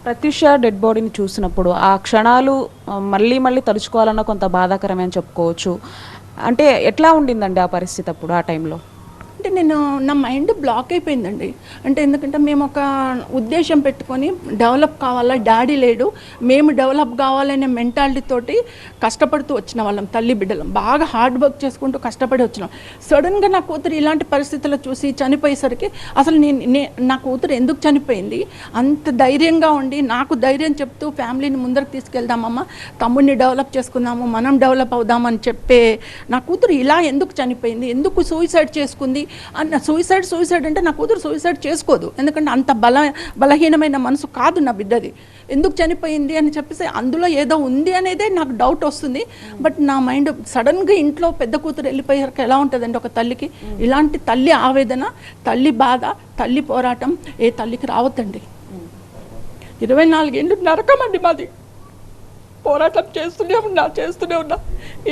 Pratyusha dead బాడీని చూసినప్పుడు ఆ క్షణాలు మళ్ళీ మళ్ళీ తలుచుకోవాలన్న కొంత బాధాకరమే అని చెప్పుకోవచ్చు. అంటే ఎట్లా ఉండిందండి ఆ పరిస్థితి అప్పుడు ఆ టైంలో? అంటే నా మైండ్ బ్లాక్ అయిపోయిందండి. అంటే ఎందుకంటే మేము ఒక ఉద్దేశం పెట్టుకొని డెవలప్ కావాలా, డాడీ లేడు, మేము డెవలప్ కావాలనే మెంటాలిటీ తోటి కష్టపడుతూ వచ్చిన వాళ్ళం, తల్లి బిడ్డలం బాగా హార్డ్ వర్క్ చేసుకుంటూ కష్టపడి వచ్చినాం. సడన్గా నా కూతురు ఇలాంటి పరిస్థితుల్లో చూసి చనిపోయేసరికి అసలు నా కూతురు ఎందుకు చనిపోయింది, అంత ధైర్యంగా ఉండి నాకు ధైర్యం చెప్తూ ఫ్యామిలీని ముందరకు తీసుకెళ్దామమ్మా, తమ్ముడిని డెవలప్ చేసుకుందాము, మనం డెవలప్ అవుదామని చెప్పే నా కూతురు ఇలా ఎందుకు చనిపోయింది, ఎందుకు సూసైడ్ చేసుకుంది అన్న. సూసైడ్ అంటే నా కూతురు సూసైడ్ చేసుకోదు, ఎందుకంటే అంత బలహీనమైన మనసు కాదు నా బిడ్డది. ఎందుకు చనిపోయింది అని చెప్పేసి అందులో ఏదో ఉంది అనేదే నాకు డౌట్ వస్తుంది. బట్ నా మైండ్ సడన్గా ఇంట్లో పెద్ద కూతురు వెళ్ళిపోయాక ఎలా ఉంటుందండి ఒక తల్లికి? ఇలాంటి తల్లి ఆవేదన, తల్లి బాధ, తల్లి పోరాటం ఏ తల్లికి రావద్దండి. 24 ఏళ్ళు నరకం అండి మాది. పోరాటం చేస్తూనే ఉన్నా.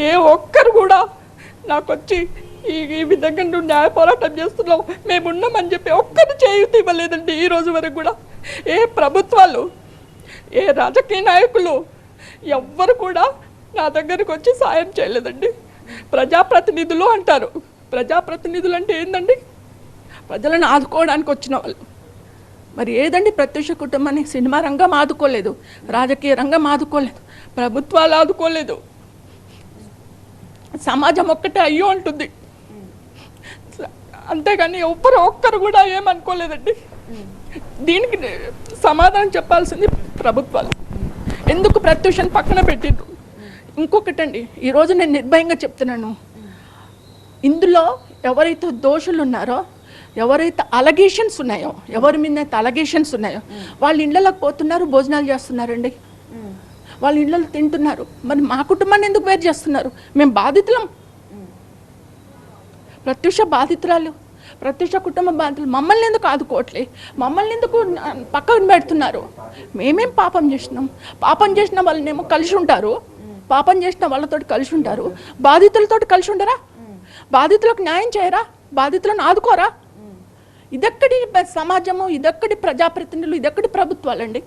ఏ ఒక్కరు కూడా నాకు వచ్చి ఈ విధంగా నువ్వు న్యాయ పోరాటం చేస్తున్నావు, మేమున్నామని చెప్పి ఒక్కరు చేయూత ఇవ్వలేదండి ఈ రోజు వరకు కూడా. ఏ ప్రభుత్వాలు, ఏ రాజకీయ నాయకులు ఎవ్వరు కూడా నా దగ్గరకు వచ్చి సాయం చేయలేదండి. ప్రజాప్రతినిధులు అంటారు, ప్రజాప్రతినిధులు అంటే ఏందండి? ప్రజలను ఆదుకోవడానికి వచ్చిన వాళ్ళు. మరి ఏదండి ప్రత్యూష కుటుంబాన్ని? సినిమా రంగం ఆదుకోలేదు, రాజకీయ రంగం ఆదుకోలేదు, ప్రభుత్వాలు ఆదుకోలేదు, సమాజం ఒక్కటే అయ్యో అంటుంది, అంతేగాని ఒక్కరు కూడా ఏమనుకోలేదండి. దీనికి సమాధానం చెప్పాల్సింది ప్రభుత్వాలు. ఎందుకు ప్రత్యూషను పక్కన పెట్టిండ్రు? ఇంకొకటండి, ఈరోజు నేను నిర్భయంగా చెప్తున్నాను, ఇందులో ఎవరైతే దోషులు ఉన్నారో, ఎవరైతే అలగేషన్స్ ఉన్నాయో, ఎవరి మీద అయితే అలగేషన్స్ ఉన్నాయో వాళ్ళ ఇళ్ళకి పోతున్నారు, భోజనాలు చేస్తున్నారండి, వాళ్ళ ఇళ్ళలో తింటున్నారు. మరి మా కుటుంబాన్ని ఎందుకు వేరు చేస్తున్నారు? మేము బాధితులం, ప్రత్యూష బాధితురాలు, ప్రత్యూష కుటుంబ బాధితులు. మమ్మల్ని ఎందుకు ఆదుకోవట్లే? మమ్మల్ని ఎందుకు పక్కన పెడుతున్నారు? మేమేం పాపం చేసినాం? పాపం చేసిన వాళ్ళనేమో కలిసి ఉంటారు, పాపం చేసిన వాళ్ళతోటి కలిసి ఉంటారు, బాధితులతోటి కలిసి ఉండరా? బాధితులకు న్యాయం చేయరా? బాధితులను ఆదుకోరా? ఇదెక్కడి సమాజము, ఇదెక్కడి ప్రజాప్రతినిధులు, ఇదెక్కడి ప్రభుత్వాలండి?